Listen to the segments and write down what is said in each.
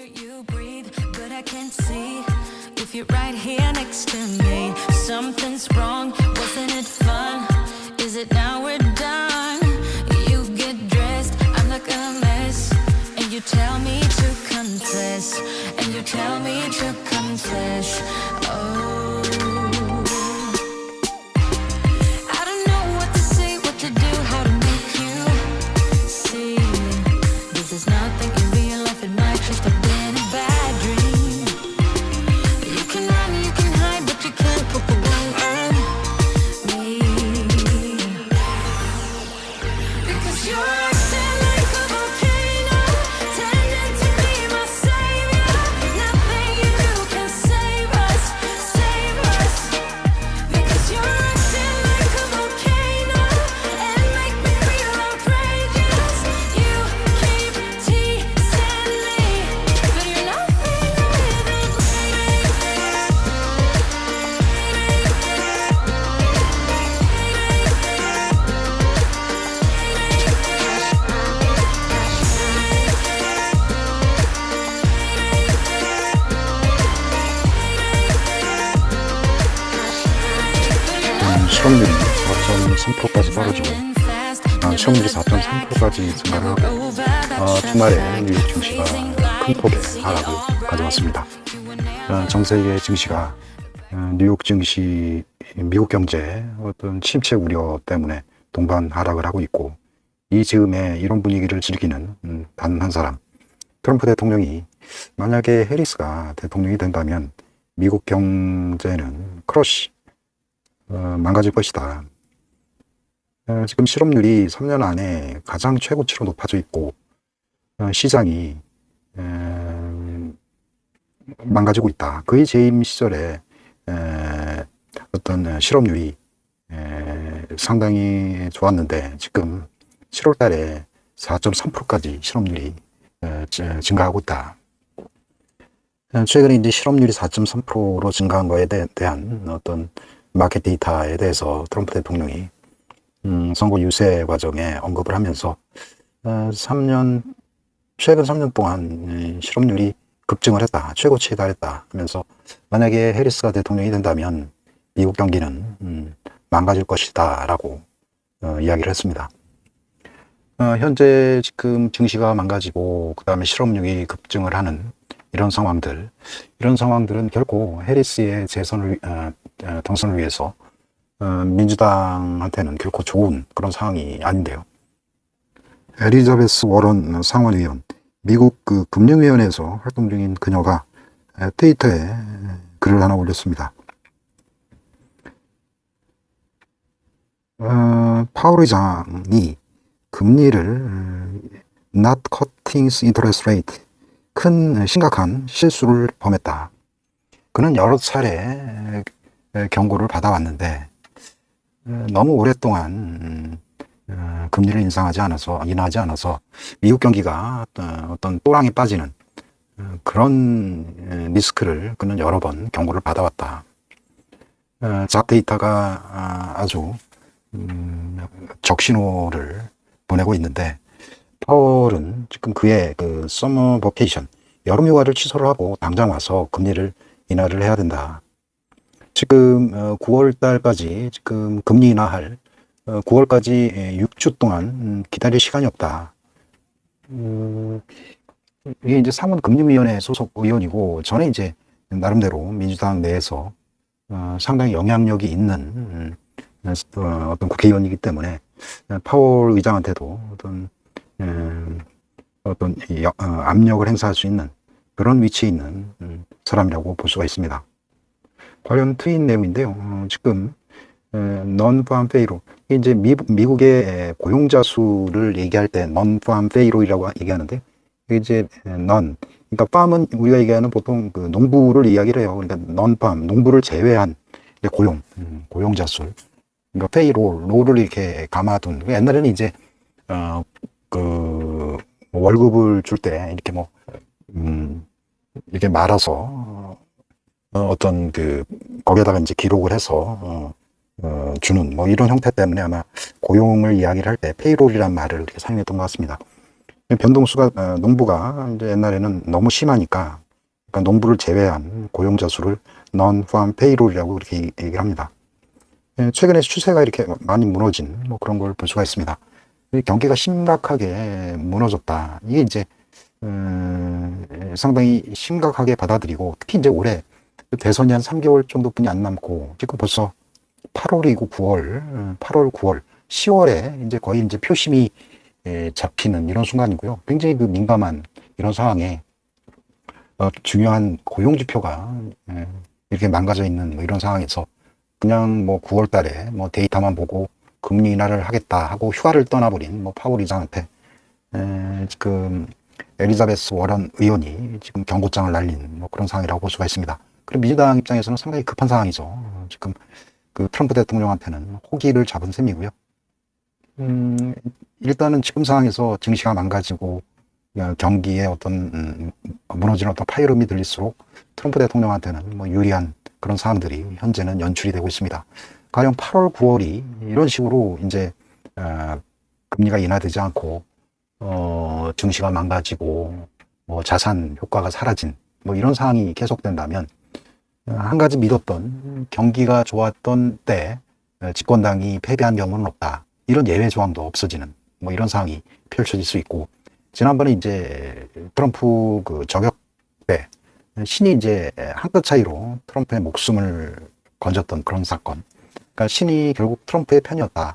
hear you breathe, but I can't see if you're right here next to me. Something's wrong, wasn't it fun? Is it now we're done? You get dressed, I'm like a mess, and you tell me to confess, and you tell me to confess. Oh, I don't know what to say, what to do, how to make you see. This is nothing in real life, it might just have been a bad dream. You can run, you can hide, but you can't put the blame on me. Because you're acting like a volcano, tending to be my savior. Nothing you do can save us, save us. Because you're acting like a volcano and make me feel outrageous. You keep teasing me, but you're nothing without 실업률이 4.3%까지 떨어지고 실업률이 4.3%까지 증가를 하고 주말에 뉴욕 증시가 큰 폭의 하락을 가져왔습니다. 전 세계 증시가 뉴욕 증시 미국 경제 어떤 침체 우려 때문에 동반 하락을 하고 있고, 이 즈음에 이런 분위기를 즐기는 단 한 사람, 트럼프 대통령이 만약에 해리스가 대통령이 된다면 미국 경제는 크러쉬 망가질 것이다. 지금 실업률이 3년 안에 가장 최고치로 높아져 있고 시장이 망가지고 있다. 그의 재임 시절에 어떤 실업률이 상당히 좋았는데 지금 7월 달에 4.3%까지 실업률이 증가하고 있다. 최근에 이제 실업률이 4.3%로 증가한 거에 대한 어떤 마켓 데이터에 대해서 트럼프 대통령이 선거 유세 과정에 언급을 하면서 최근 3년 동안 실업률이 급증을 했다, 최고치에 달했다 하면서 만약에 해리스가 대통령이 된다면 미국 경기는 망가질 것이다 라고 이야기를 했습니다. 현재 지금 증시가 망가지고 그 다음에 실업률이 급증을 하는 이런 상황들은 결코 해리스의 당선을 위해서 민주당한테는 결코 좋은 그런 상황이 아닌데요. 엘리자베스 워런 상원의원, 미국 금융위원회에서 활동 중인 그녀가 트위터에 글을 하나 올렸습니다. 파월 의장이 금리를 not cutting interest rate, 심각한 실수를 범했다. 그는 여러 차례 경고를 받아왔는데 너무 오랫동안 금리를 인하지 않아서 미국 경기가 어떤 또랑에 빠지는 그런 리스크를 그는 여러 번 경고를 받아왔다. 잡 데이터가 아주 적신호를 보내고 있는데, 파월은 지금 그의 서머 버케이션, 여름 휴가를 취소를 하고 당장 와서 금리를 인하를 해야 된다. 지금 9월 달까지 지금 금리 인하할 9월까지 6주 동안 기다릴 시간이 없다. 이게 이제 상원금융위원회 소속 의원이고, 전에 이제 나름대로 민주당 내에서 상당히 영향력이 있는 어떤 국회의원이기 때문에 파월 의장한테도 어떤 압력을 행사할 수 있는 그런 위치에 있는 사람이라고 볼 수가 있습니다. 관련 트윗 내용인데요. 지금 non-farm payroll, 이제 미국의 고용자 수를 얘기할 때 non-farm payroll이라고 얘기하는데, 이제 non, 그러니까 farm은 우리가 얘기하는 보통 농부를 이야기를 해요. 그러니까 non-farm, 농부를 제외한 고용자 수, 그러니까 payroll, 롤을 이렇게 감아둔. 옛날에는 이제 월급을 줄 때 이렇게 이렇게 말아서 어떤 거기에다가 이제 기록을 해서 주는 이런 형태 때문에 아마 고용을 이야기를 할 때 페이롤이라는 말을 이렇게 사용했던 것 같습니다. 변동수가 농부가 이제 옛날에는 너무 심하니까 그러니까 농부를 제외한 고용자 수를 non-farm payroll이라고 이렇게 얘기를 합니다. 최근에 추세가 이렇게 많이 무너진 뭐 그런 걸 볼 수가 있습니다. 경기가 심각하게 무너졌다. 이게 이제 상당히 심각하게 받아들이고, 특히 이제 올해 대선이 한 3개월 정도뿐이 안 남고 지금 벌써 8월이고 9월, 8월, 9월, 10월에 이제 거의 이제 표심이 잡히는 이런 순간이고요. 굉장히 그 민감한 이런 상황에 중요한 고용 지표가 이렇게 망가져 있는 뭐 이런 상황에서 그냥 뭐 9월 달에 뭐 데이터만 보고 금리 인하를 하겠다 하고 휴가를 떠나버린 뭐 파월 의장한테 지금 엘리자베스 워런 의원이 지금 경고장을 날린 뭐 그런 상황이라고 볼 수가 있습니다. 그리고 민주당 입장에서는 상당히 급한 상황이죠. 지금 그 트럼프 대통령한테는 호기를 잡은 셈이고요. 일단은 지금 상황에서 증시가 망가지고 경기에 어떤 무너지는 어떤 파열음이 들릴수록 트럼프 대통령한테는 뭐 유리한 그런 상황들이 현재는 연출이 되고 있습니다. 가령 8월, 9월이 이런 식으로 이제 금리가 인하되지 않고 증시가 망가지고 뭐 자산 효과가 사라진 뭐 이런 상황이 계속된다면 한 가지 믿었던 경기가 좋았던 때 집권당이 패배한 경우는 없다. 이런 예외 조항도 없어지는 뭐 이런 상황이 펼쳐질 수 있고, 지난번에 이제 트럼프 그 저격 때 신이 이제 한 끗 차이로 트럼프의 목숨을 건졌던 그런 사건. 그러니까 신이 결국 트럼프의 편이었다.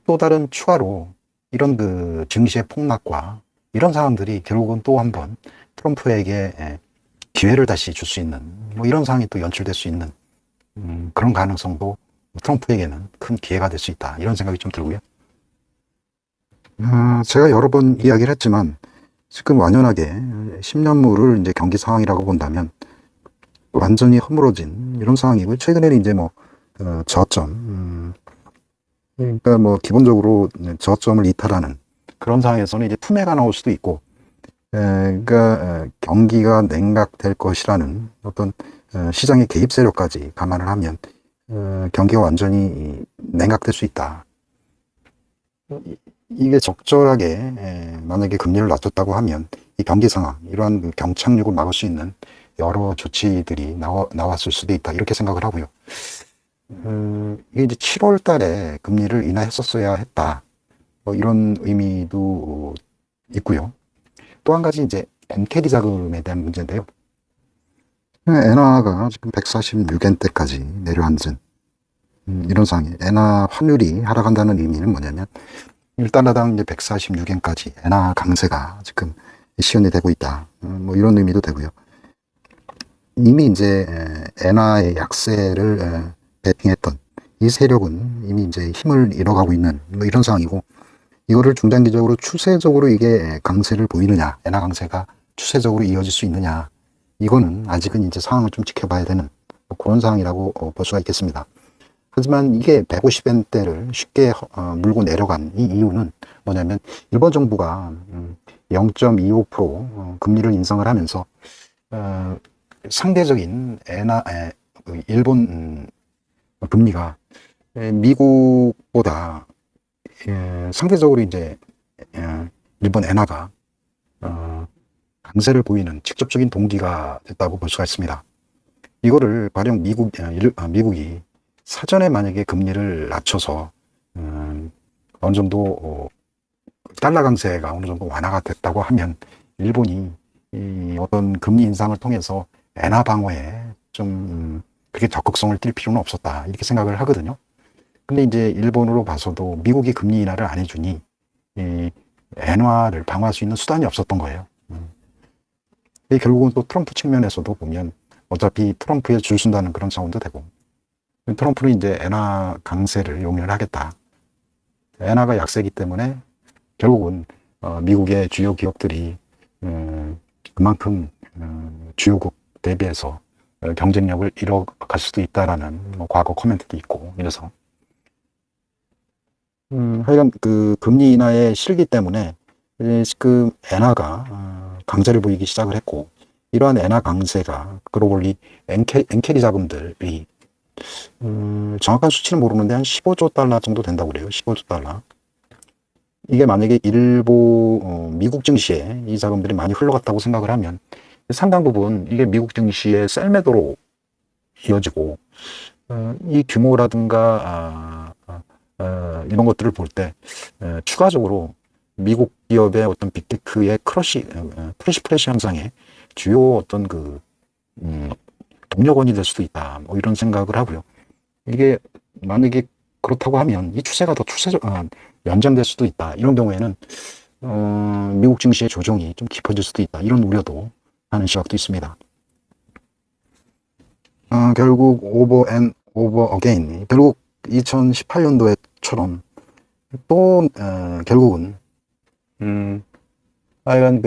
또 다른 추가로 이런 그 증시의 폭락과 이런 상황들이 결국은 또 한번 트럼프에게 기회를 다시 줄 수 있는 뭐 이런 상황이 또 연출될 수 있는 그런 가능성도 트럼프에게는 큰 기회가 될 수 있다. 이런 생각이 좀 들고요. 제가 여러 번 이야기를 했지만 지금 완연하게 10년물을 이제 경기 상황이라고 본다면 완전히 허물어진 이런 상황이고요. 최근에는 이제 뭐 저점, 그러니까 뭐 기본적으로 저점을 이탈하는 그런 상황에서는 이제 투매가 나올 수도 있고, 그러니까 경기가 냉각될 것이라는 어떤 시장의 개입 세력까지 감안을 하면 경기가 완전히 냉각될 수 있다. 이게 적절하게 만약에 금리를 낮췄다고 하면 이 경기 상황, 이러한 그 경착륙을 막을 수 있는 여러 조치들이 나왔을 수도 있다. 이렇게 생각을 하고요. 이게 이제 7월 달에 금리를 인하했었어야 했다. 뭐 이런 의미도 있고요. 또 한 가지 이제 엔캐리 자금에 대한 문제인데요. 엔화가 지금 146엔대까지 내려앉은 이런 상황이에요. 엔화 환율이 하락한다는 의미는 뭐냐면 1달러당 이제 146엔까지 엔화 강세가 지금 시연이 되고 있다. 뭐 이런 의미도 되고요. 이미 이제 엔화의 약세를 베팅했던 이 세력은 이미 이제 힘을 잃어가고 있는 뭐 이런 상황이고, 이거를 중장기적으로 추세적으로 이게 강세를 보이느냐, 엔화 강세가 추세적으로 이어질 수 있느냐, 이거는 아직은 이제 상황을 좀 지켜봐야 되는 뭐 그런 상황이라고 볼 수가 있겠습니다. 하지만 이게 150엔대를 쉽게 물고 내려간 이 이유는 뭐냐면 일본 정부가 0.25% 금리를 인상을 하면서 상대적인 일본 금리가 미국보다 상대적으로 이제 일본 엔화가 강세를 보이는 직접적인 동기가 됐다고 볼 수가 있습니다. 이거를 가령 미국이 사전에 만약에 금리를 낮춰서 어느 정도 달러 강세가 어느 정도 완화가 됐다고 하면 일본이 이 어떤 금리 인상을 통해서 엔화 방어에 좀 그렇게 적극성을 띨 필요는 없었다, 이렇게 생각을 하거든요. 근데 이제 일본으로 봐서도 미국이 금리 인하를 안 해주니 이 엔화를 방어할 수 있는 수단이 없었던 거예요. 근데 결국은 또 트럼프 측면에서도 보면 어차피 트럼프에 줄 쓴다는 그런 차원도 되고, 트럼프는 이제 엔화 강세를 용인을 하겠다. 엔화가 약세이기 때문에 결국은 미국의 주요 기업들이 그만큼 주요국 대비해서 경쟁력을 잃어갈 수도 있다라는 뭐 과거 코멘트도 있고 이래서 하여간 그 금리 인하의 실기 때문에 지금 엔화가 강세를 보이기 시작을 했고, 이러한 엔화 강세가 글로벌리 엔캐리 자금들이 정확한 수치는 모르는데 한 15조 달러 정도 된다고 그래요. 15조 달러. 이게 만약에 미국 증시에 이 자금들이 많이 흘러갔다고 생각을 하면 상당 부분 이게 미국 증시의 셀매도로 이어지고, 이 규모라든가 이런 것들을 볼 때 추가적으로 미국 기업의 어떤 빅테크의 크래시 현상의 주요 어떤 동력원이 될 수도 있다, 뭐 이런 생각을 하고요. 이게 만약에 그렇다고 하면 이 추세가 더 연장될 수도 있다. 이런 경우에는 미국 증시의 조정이 좀 깊어질 수도 있다. 이런 우려도 하는 시각도 있습니다. 결국 오버 앤 오버 어게인, 결국 2018년도에처럼 또 결국은 하여간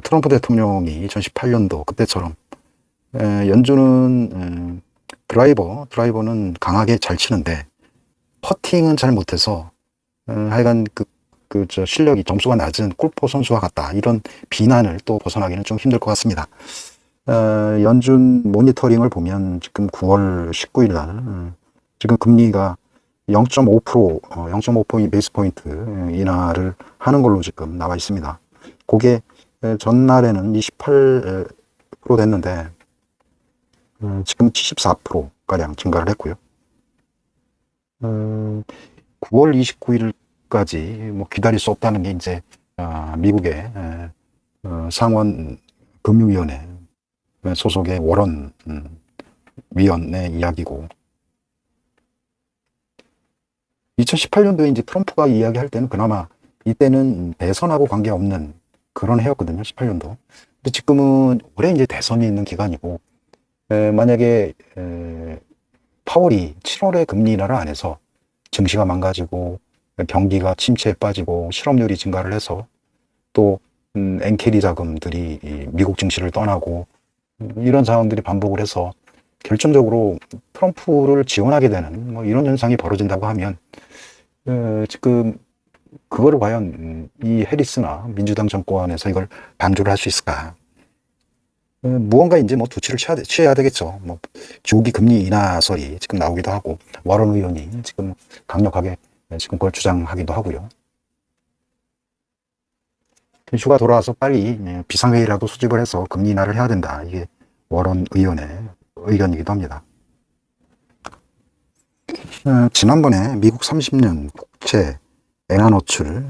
트럼프 대통령이 2018년도 그때처럼 연준은 드라이버는 강하게 잘 치는데 퍼팅은 잘 못해서 하여간 실력이 점수가 낮은 골퍼 선수와 같다, 이런 비난을 또 벗어나기는 좀 힘들 것 같습니다. 연준 모니터링을 보면 지금 9월 19일 날 지금 금리가 0.5% 베이스 포인트 인하를 하는 걸로 지금 나와 있습니다. 그게 전날에는 28% 됐는데 지금 74% 가량 증가를 했고요. 9월 29일까지 뭐 기다릴 수 없다는 게 이제 미국의 상원 금융위원회 소속의 워런 위원의 이야기고, 2018년도에 이제 트럼프가 이야기할 때는 그나마 이때는 대선하고 관계없는 그런 해였거든요, 18년도. 근데 지금은 올해 이제 대선이 있는 기간이고, 만약에 파월이 7월에 금리 인하를 안 해서 증시가 망가지고 경기가 침체에 빠지고 실업률이 증가를 해서 또 엔캐리 자금들이 미국 증시를 떠나고 이런 상황들이 반복을 해서 결정적으로 트럼프를 지원하게 되는 뭐 이런 현상이 벌어진다고 하면 지금 그거를 과연 이 해리스나 민주당 정권에서 이걸 방조를 할 수 있을까? 무언가 이제 뭐 조치를 취해야 되겠죠. 뭐 조기 금리 인하설이 지금 나오기도 하고, 워런 의원이 지금 강력하게 지금 그걸 주장하기도 하고요. 휴가 돌아와서 빨리 비상회의라도 소집을 해서 금리 인하를 해야 된다, 이게 워런 의원의 의견이기도 합니다. 지난번에 미국 30년 국채 엔화 노출,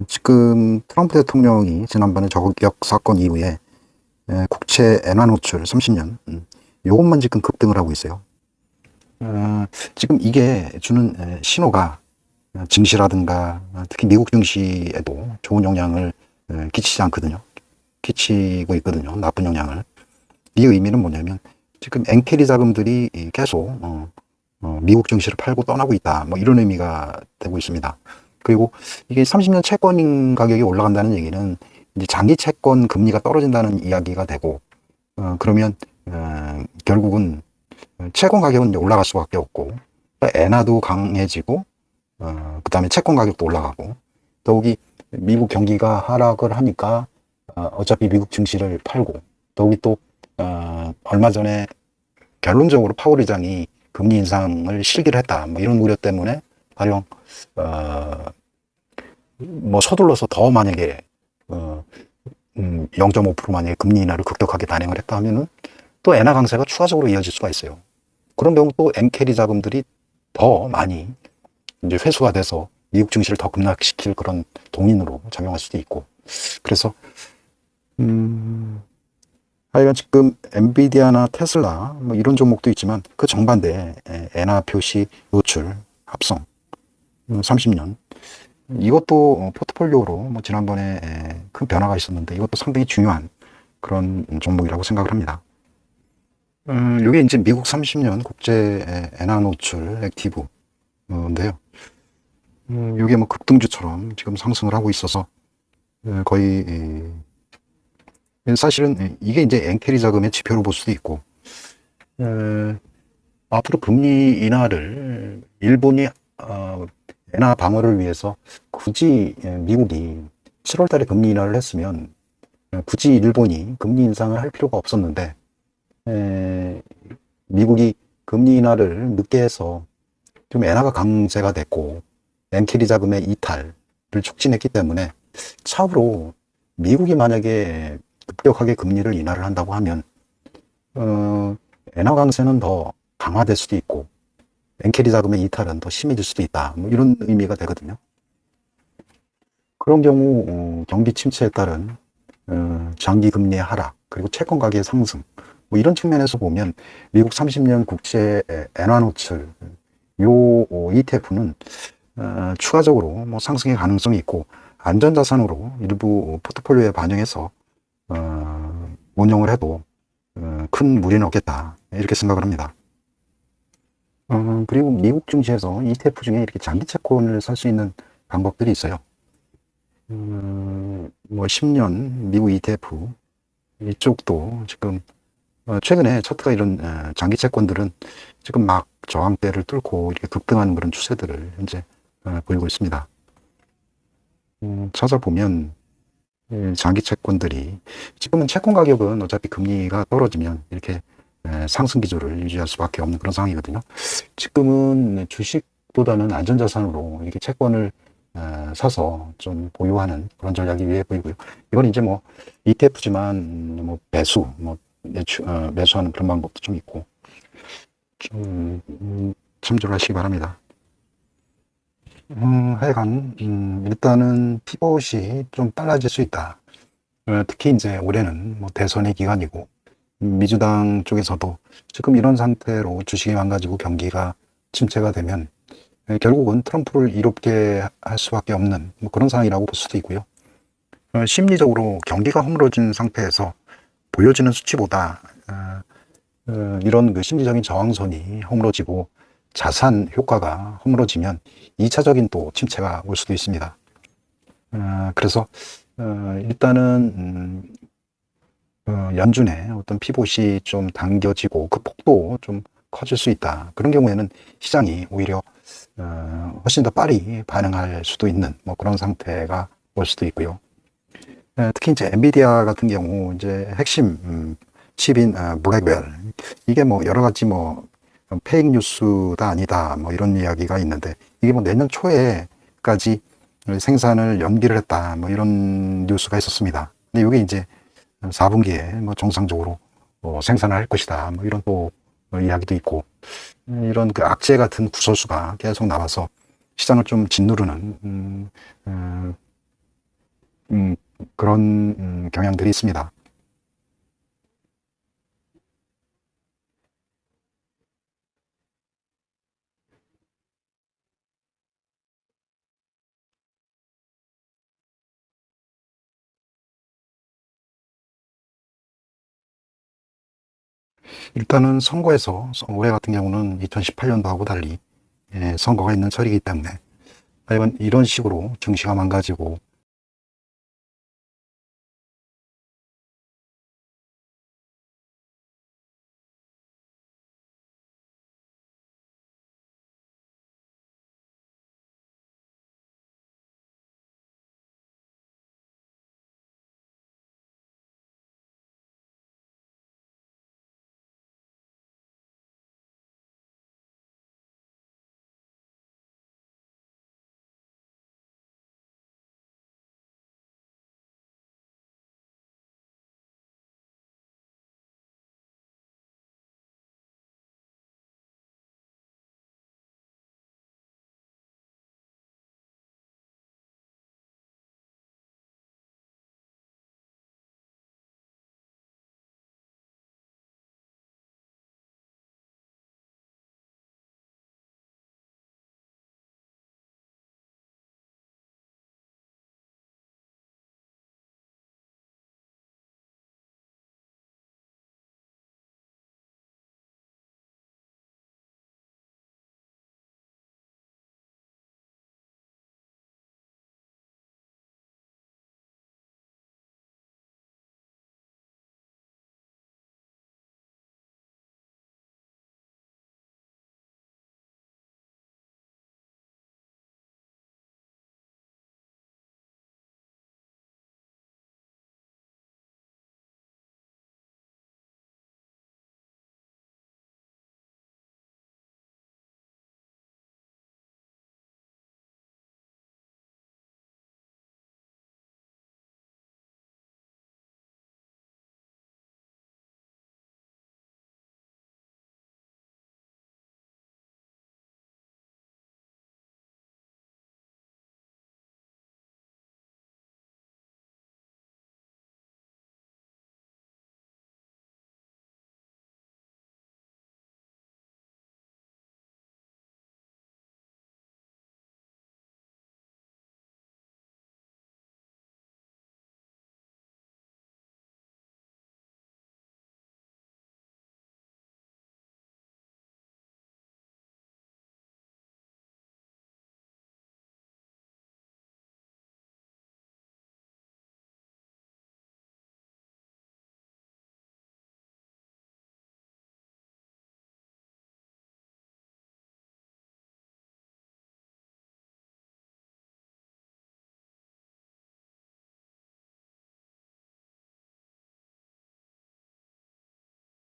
지금 트럼프 대통령이 지난번에 저격 사건 이후에 국채 엔화 노출 30년 요것만 지금 급등을 하고 있어요. 지금 이게 주는 신호가 증시라든가 특히 미국 증시에도 좋은 영향을 끼치지 않거든요. 끼치고 있거든요, 나쁜 영향을. 이 의미는 뭐냐면 지금 엔캐리 자금들이 계속 미국 증시를 팔고 떠나고 있다, 뭐 이런 의미가 되고 있습니다. 그리고 이게 30년 채권 가격이 올라간다는 얘기는 이제 장기 채권 금리가 떨어진다는 이야기가 되고, 그러면 결국은 채권 가격은 이제 올라갈 수밖에 없고, 엔화도 강해지고, 그 다음에 채권 가격도 올라가고, 더욱이 미국 경기가 하락을 하니까 어차피 미국 증시를 팔고, 더욱이 또 얼마 전에 결론적으로 파월 의장이 금리 인상을 실기를 했다, 뭐 이런 우려 때문에 가령 뭐 서둘러서 더 만약에 0.5% 만약에 금리 인하를 급격하게 단행을 했다 하면은 또 엔화 강세가 추가적으로 이어질 수가 있어요. 그런 경우 또 엔캐리 자금들이 더 많이 이제 회수가 돼서 미국 증시를 더 급락시킬 그런 동인으로 작용할 수도 있고, 그래서 하여간 지금 엔비디아나 테슬라 뭐 이런 종목도 있지만 그 정반대 엔화 표시 노출 합성 30년, 이것도 포트폴리오로 뭐 지난번에 큰 변화가 있었는데 이것도 상당히 중요한 그런 종목이라고 생각을 합니다. 이게 이제 미국 30년 국제 엔화 노출 액티브인데요. 이게 뭐 급등주처럼 지금 상승을 하고 있어서 거의 사실은 이게 이제 엔캐리 자금의 지표로 볼 수도 있고, 앞으로 금리 인하를 일본이 엔화 방어를 위해서 굳이 미국이 7월 달에 금리 인하를 했으면 굳이 일본이 금리 인상을 할 필요가 없었는데, 미국이 금리 인하를 늦게 해서 좀 엔화가 강세가 됐고, 엔캐리 자금의 이탈을 촉진했기 때문에 차후로 미국이 만약에 급격하게 금리를 인하를 한다고 하면 엔화 강세는 더 강화될 수도 있고 엔캐리 자금의 이탈은 더 심해질 수도 있다. 뭐 이런 의미가 되거든요. 그런 경우 경기 침체에 따른 장기 금리의 하락 그리고 채권 가격의 상승 뭐 이런 측면에서 보면 미국 30년 국채 엔화노출 요 ETF는 추가적으로 뭐 상승의 가능성이 있고 안전자산으로 일부 포트폴리오에 반영해서 운용을 해도 큰 무리는 없겠다 이렇게 생각을 합니다. 그리고 미국 증시에서 ETF 중에 이렇게 장기 채권을 살 수 있는 방법들이 있어요. 뭐 10년 미국 ETF 이쪽도 지금 최근에 차트가 이런 장기 채권들은 지금 막 저항대를 뚫고 이렇게 급등하는 그런 추세들을 현재 보이고 있습니다. 찾아보면 장기 채권들이 지금은 채권 가격은 어차피 금리가 떨어지면 이렇게 상승 기조를 유지할 수밖에 없는 그런 상황이거든요. 지금은 주식보다는 안전자산으로 이렇게 채권을 사서 좀 보유하는 그런 전략이 위해 보이고요. 이건 이제 뭐 ETF지만 뭐 매수하는 그런 방법도 좀 있고 좀 참조를 하시기 바랍니다. 하여간 일단은 피벗이 좀 빨라질 수 있다. 특히 이제 올해는 뭐 대선의 기간이고 민주당 쪽에서도 지금 이런 상태로 주식이 망가지고 경기가 침체가 되면 결국은 트럼프를 이롭게 할 수밖에 없는 뭐 그런 상황이라고 볼 수도 있고요. 심리적으로 경기가 허물어진 상태에서 보여지는 수치보다 이런 그 심리적인 저항선이 허물어지고 자산 효과가 허물어지면 2차적인 또 침체가 올 수도 있습니다. 그래서 일단은 연준의 어떤 피봇이 좀 당겨지고 그 폭도 좀 커질 수 있다. 그런 경우에는 시장이 오히려 훨씬 더 빨리 반응할 수도 있는 뭐 그런 상태가 올 수도 있고요. 특히 이제 엔비디아 같은 경우 이제 핵심 칩인 블랙웰 이게 뭐 여러 가지 뭐 페이크 뉴스다 아니다 뭐 이런 이야기가 있는데 이게 뭐 내년 초에까지 생산을 연기를 했다 뭐 이런 뉴스가 있었습니다. 근데 이게 이제 4분기에 뭐 정상적으로 생산을 할 것이다 뭐 이런 또 이야기도 있고 이런 그 악재 같은 구설수가 계속 나와서 시장을 좀 짓누르는 그런 경향들이 있습니다. 일단은 선거에서 올해 같은 경우는 2018년도하고 달리 선거가 있는 철이기 때문에 하여간 이런 식으로 증시가 망가지고